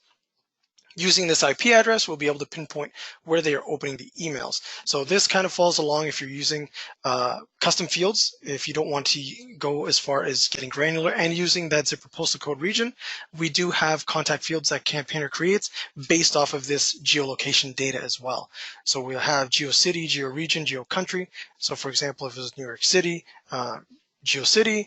Using this IP address, we'll be able to pinpoint where they are opening the emails. So this kind of falls along if you're using custom fields, if you don't want to go as far as getting granular and using that zipper postal code region. We do have contact fields that Campaigner creates based off of this geolocation data as well. So we'll have GeoCity, GeoRegion, GeoCountry. So for example, if it was New York City, GeoCity,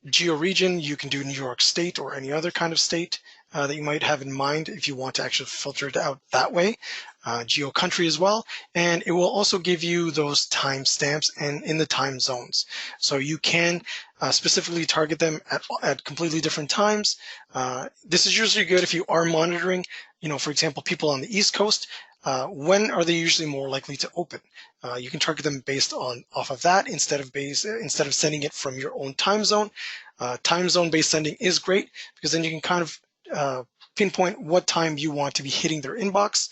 GeoRegion, you can do New York State or any other kind of state that you might have in mind if you want to actually filter it out that way. GeoCountry as well, and it will also give you those timestamps and in the time zones. So you can specifically target them at completely different times. This is usually good if you are monitoring, for example, people on the East Coast. When are they usually more likely to open? You can target them based off of that instead of sending it from your own time zone. Time zone based sending is great because then you can kind of pinpoint what time you want to be hitting their inbox.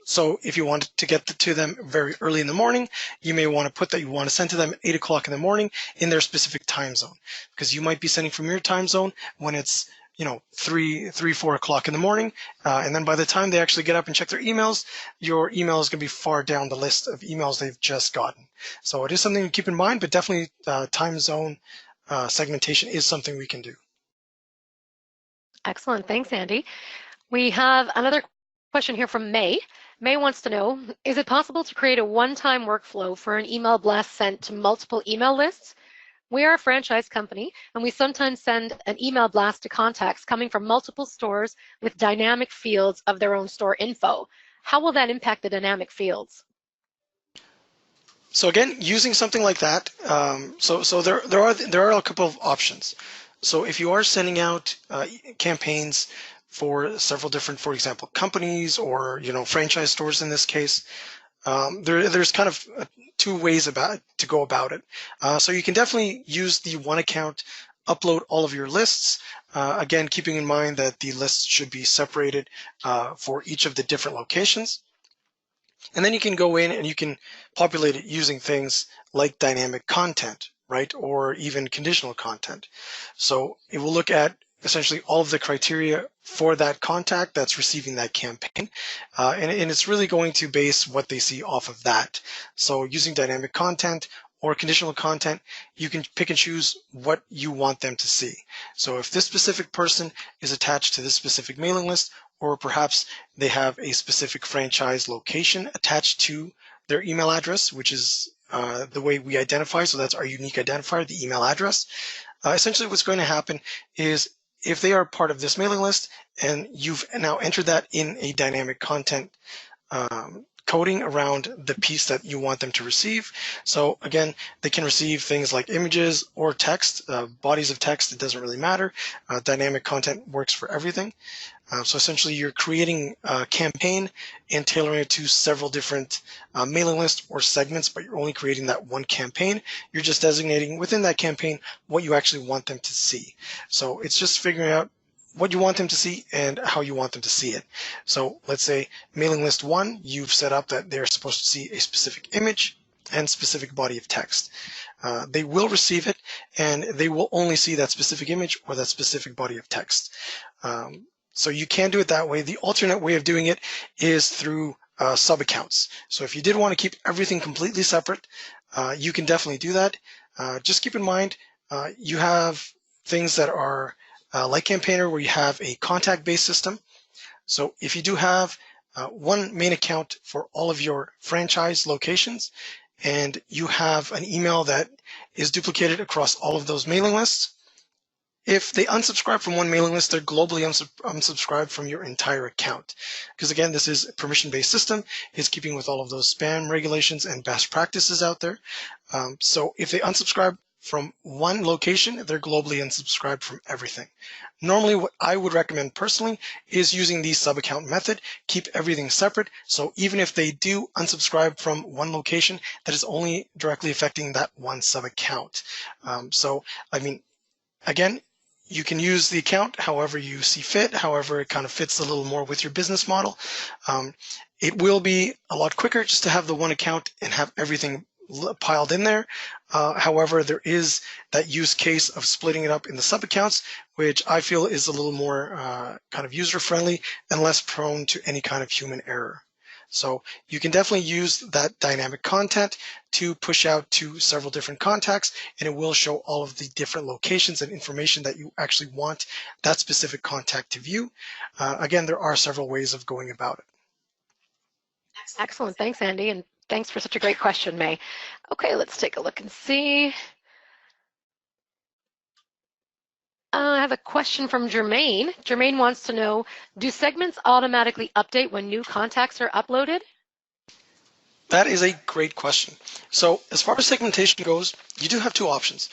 So if you want to get to them very early in the morning, you may want to put that you want to send to them at 8 o'clock in the morning in their specific time zone, because you might be sending from your time zone when it's 4 o'clock in the morning. And then by the time they actually get up and check their emails, your email is going to be far down the list of emails they've just gotten. So it is something to keep in mind, but definitely time zone segmentation is something we can do. Excellent. Thanks, Andy. We have another question here from May. May wants to know, is it possible to create a one-time workflow for an email blast sent to multiple email lists? We are a franchise company, and we sometimes send an email blast to contacts coming from multiple stores with dynamic fields of their own store info. How will that impact the dynamic fields? So again, using something like that, so there are a couple of options. So if you are sending out campaigns for several different, for example, companies or franchise stores in this case. There's kind of two ways to go about it. So you can definitely use the one account, upload all of your lists. Again, keeping in mind that the lists should be separated for each of the different locations. And then you can go in and you can populate it using things like dynamic content, right? Or even conditional content. So it will look at essentially all of the criteria for that contact that's receiving that campaign. And it's really going to base what they see off of that. So using dynamic content or conditional content, you can pick and choose what you want them to see. So if this specific person is attached to this specific mailing list, or perhaps they have a specific franchise location attached to their email address, which is the way we identify. So that's our unique identifier, the email address. Essentially what's going to happen is if they are part of this mailing list and you've now entered that in a dynamic content coding around the piece that you want them to receive. So again, they can receive things like images or text, bodies of text, it doesn't really matter. Dynamic content works for everything. So essentially you're creating a campaign and tailoring it to several different mailing lists or segments, but you're only creating that one campaign. You're just designating within that campaign what you actually want them to see. So it's just figuring out what you want them to see and how you want them to see it. So let's say mailing list 1, you've set up that they're supposed to see a specific image and specific body of text. They will receive it and they will only see that specific image or that specific body of text. So you can do it that way. The alternate way of doing it is through sub-accounts. So if you did want to keep everything completely separate, you can definitely do that. Just keep in mind, you have things that are like Campaigner where you have a contact-based system. So if you do have one main account for all of your franchise locations, and you have an email that is duplicated across all of those mailing lists, if they unsubscribe from one mailing list, they're globally unsubscribed from your entire account. Because again, this is a permission-based system. It's keeping with all of those spam regulations and best practices out there. So if they unsubscribe from one location, they're globally unsubscribed from everything. Normally, what I would recommend personally is using the sub-account method. Keep everything separate. So even if they do unsubscribe from one location, that is only directly affecting that one sub-account. So, I mean, again, you can use the account however you see fit, however it kind of fits a little more with your business model. It will be a lot quicker just to have the one account and have everything piled in there. However, there is that use case of splitting it up in the sub-accounts, which I feel is a little more kind of user-friendly and less prone to any kind of human error. So you can definitely use that dynamic content to push out to several different contacts, and it will show all of the different locations and information that you actually want that specific contact to view. Again, there are several ways of going about it. Excellent. Thanks, Andy, and thanks for such a great question, May. Okay, let's take a look and see. I have a question from Jermaine. Jermaine wants to know, do segments automatically update when new contacts are uploaded? That is a great question. So as far as segmentation goes, you do have two options.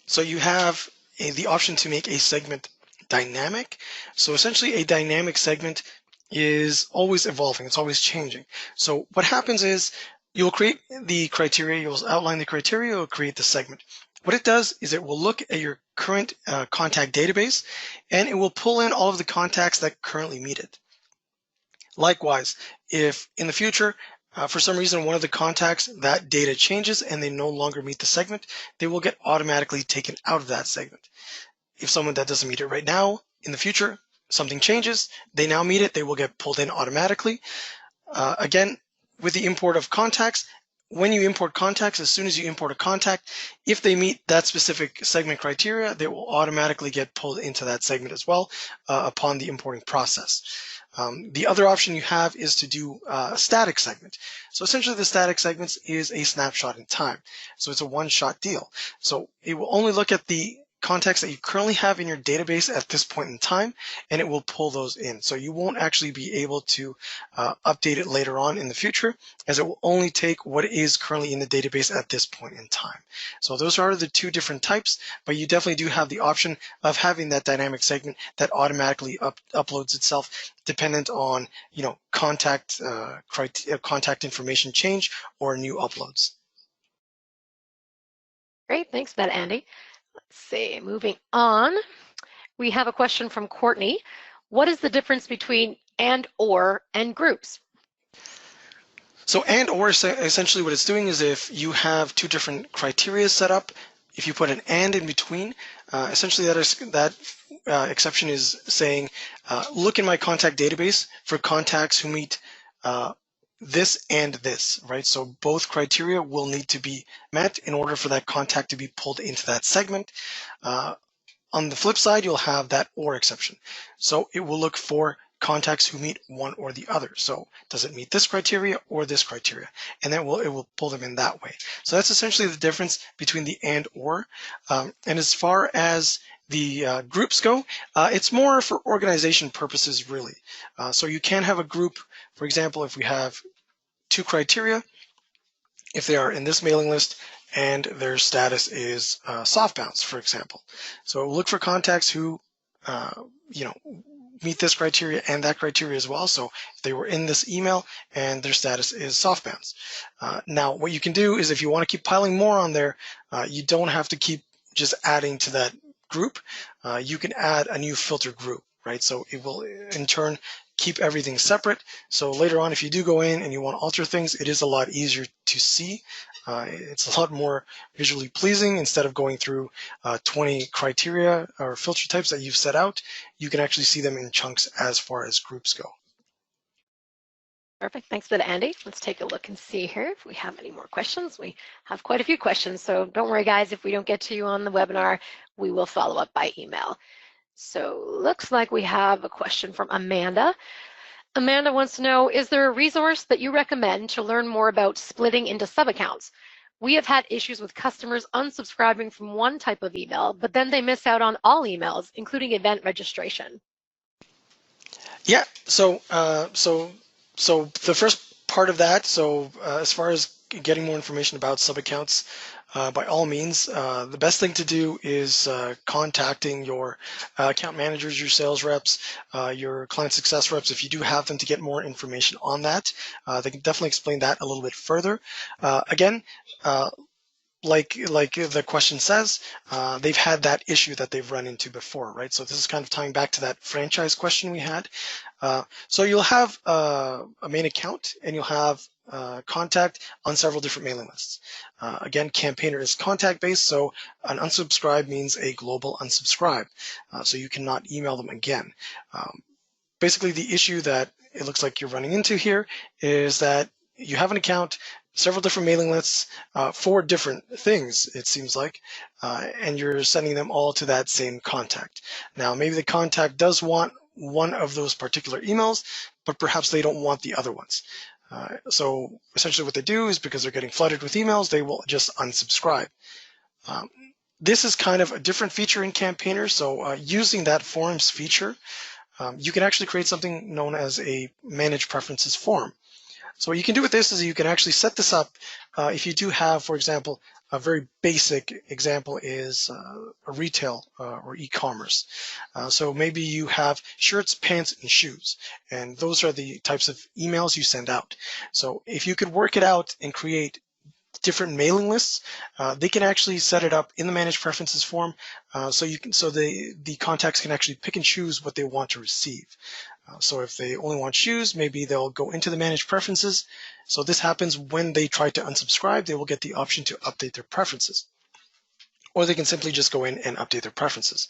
So you have the option to make a segment dynamic. So essentially a dynamic segment is always evolving. It's always changing. So what happens is you'll create the criteria, you'll outline the criteria, you'll create the segment. What it does is it will look at your current contact database and it will pull in all of the contacts that currently meet it. Likewise, if in the future, for some reason, one of the contacts, that data changes and they no longer meet the segment, they will get automatically taken out of that segment. If someone that doesn't meet it right now, in the future, something changes, they now meet it, they will get pulled in automatically. Again, with the import of contacts, when you import contacts, as soon as you import a contact, if they meet that specific segment criteria, they will automatically get pulled into that segment as well upon the importing process. The other option you have is to do a static segment. So essentially the static segments is a snapshot in time. So it's a one-shot deal. So it will only look at the contacts that you currently have in your database at this point in time, and it will pull those in. So you won't actually be able to update it later on in the future, as it will only take what is currently in the database at this point in time. So those are the two different types, but you definitely do have the option of having that dynamic segment that automatically uploads itself, dependent on contact information change or new uploads. Great, thanks for that, Andy. Let's see, moving on. We have a question from Courtney. What is the difference between and, or, and groups? So and, or, essentially what it's doing is if you have two different criteria set up, if you put an and in between, essentially that exception is saying, look in my contact database for contacts who meet this and this, right? So both criteria will need to be met in order for that contact to be pulled into that segment. On the flip side, you'll have that or exception. So it will look for contacts who meet one or the other. So does it meet this criteria or this criteria? And then it will pull them in that way. So that's essentially the difference between the and or. And as far as the groups go, it's more for organization purposes, really. So you can have a group, for example, if we have two criteria, if they are in this mailing list and their status is soft bounce, for example. So look for contacts who, meet this criteria and that criteria as well. So if they were in this email and their status is soft bounce. Now, what you can do is if you want to keep piling more on there, you don't have to keep just adding to that group. You can add a new filter group, right? So it will in turn keep everything separate. So later on, if you do go in and you want to alter things, it is a lot easier to see. It's a lot more visually pleasing. Instead of going through 20 criteria or filter types that you've set out, you can actually see them in chunks as far as groups go. Perfect. Thanks for that, Andy. Let's take a look and see here if we have any more questions. We have quite a few questions, so don't worry, guys. If we don't get to you on the webinar, we will follow up by email. So looks like we have a question from Amanda. Amanda wants to know, is there a resource that you recommend to learn more about splitting into sub-accounts? We have had issues with customers unsubscribing from one type of email, but then they miss out on all emails, including event registration. Yeah, so the first part of that, as far as getting more information about sub-accounts, by all means, the best thing to do is contacting your account managers, your sales reps, your client success reps, if you do have them, to get more information on that. They can definitely explain that a little bit further. Again, like the question says, they've had that issue that they've run into before, right? So this is kind of tying back to that franchise question we had. So you'll have a main account and you'll have contact on several different mailing lists. Again, Campaigner is contact based, so an unsubscribe means a global unsubscribe. So you cannot email them again. Basically, the issue that it looks like you're running into here is that you have an account, several different mailing lists, 4 different things, it seems like, and you're sending them all to that same contact. Now, maybe the contact does want one of those particular emails, but perhaps they don't want the other ones. So essentially what they do is, because they're getting flooded with emails, they will just unsubscribe. This is kind of a different feature in Campaigner. So using that forms feature, you can actually create something known as a manage preferences form. So what you can do with this is you can actually set this up if you do have, for example, a very basic example is a retail or e-commerce. So maybe you have shirts, pants, and shoes, and those are the types of emails you send out. So if you could work it out and create different mailing lists, they can actually set it up in the manage preferences form, so the contacts can actually pick and choose what they want to receive. So if they only want shoes, maybe they'll go into the manage preferences. So this happens when they try to unsubscribe, they will get the option to update their preferences. Or they can simply just go in and update their preferences.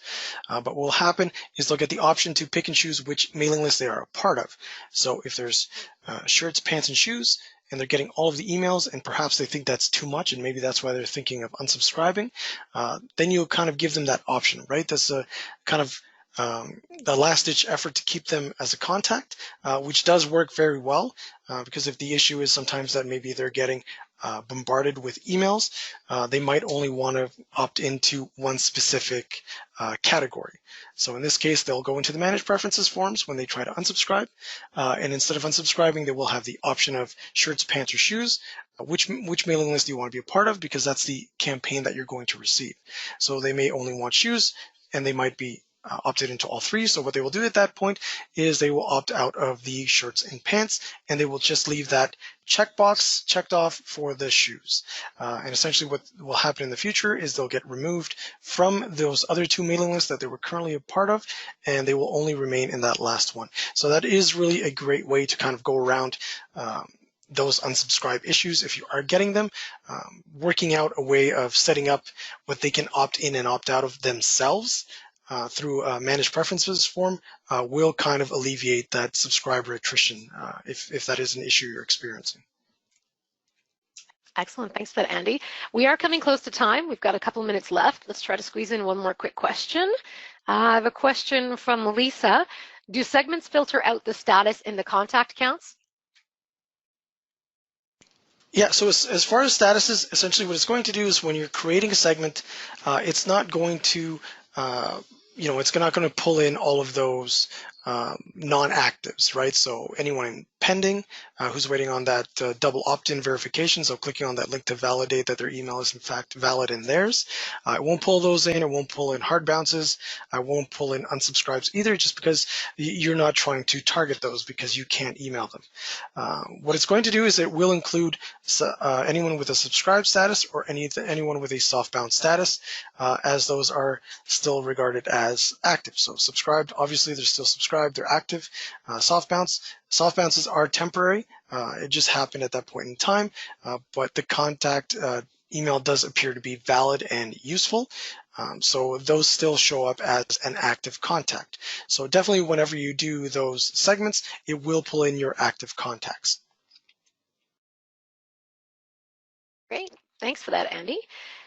But what will happen is they'll get the option to pick and choose which mailing list they are a part of. So if there's shirts, pants, and shoes, and they're getting all of the emails, and perhaps they think that's too much, and maybe that's why they're thinking of unsubscribing, then you'll kind of give them that option, right? That's a kind of the last-ditch effort to keep them as a contact, which does work very well, because if the issue is sometimes that maybe they're getting bombarded with emails, they might only want to opt into one specific category. So in this case, they'll go into the Manage Preferences forms when they try to unsubscribe, and instead of unsubscribing, they will have the option of shirts, pants, or shoes. Which mailing list do you want to be a part of, because that's the campaign that you're going to receive. So they may only want shoes, and they might be opted into all three. So what they will do at that point is they will opt out of the shirts and pants, and they will just leave that checkbox checked off for the shoes. And essentially what will happen in the future is they'll get removed from those other two mailing lists that they were currently a part of, and they will only remain in that last one. So that is really a great way to kind of go around those unsubscribe issues if you are getting them. Working out a way of setting up what they can opt in and opt out of themselves through a Manage Preferences form will kind of alleviate that subscriber attrition if that is an issue you're experiencing. Excellent. Thanks for that, Andy. We are coming close to time. We've got a couple minutes left. Let's try to squeeze in one more quick question. I have a question from Lisa. Do segments filter out the status in the contact accounts? Yeah, so as far as statuses, essentially what it's going to do is when you're creating a segment, it's not going to, it's not going to pull in all of those non-actives, right? So anyone pending who's waiting on that double opt-in verification, so clicking on that link to validate that their email is in fact valid in theirs. It won't pull those in, it won't pull in hard bounces, it won't pull in unsubscribes either, just because you're not trying to target those because you can't email them. What it's going to do is it will include anyone with a subscribed status or anyone with a soft bounce status, as those are still regarded as active. So subscribed, obviously they're still subscribed, they're active. Soft bounces are temporary. It just happened at that point in time, but the contact email does appear to be valid and useful. So those still show up as an active contact. So definitely whenever you do those segments, it will pull in your active contacts. Great. Thanks for that, Andy.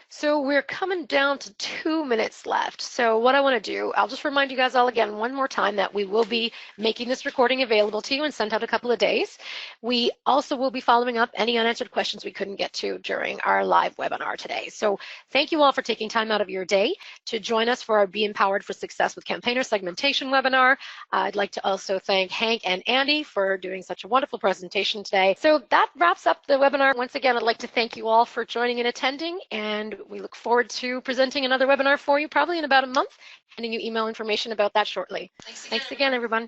So we're coming down to 2 minutes left. So what I want to do, I'll just remind you guys all again one more time that we will be making this recording available to you and sent out a couple of days. We also will be following up any unanswered questions we couldn't get to during our live webinar today. So thank you all for taking time out of your day to join us for our Be Empowered for Success with Campaigner Segmentation webinar. I'd like to also thank Hank and Andy for doing such a wonderful presentation today. So that wraps up the webinar. Once again, I'd like to thank you all for joining and attending, and we look forward to presenting another webinar for you probably in about a month, sending you email information about that shortly. Thanks again, everyone.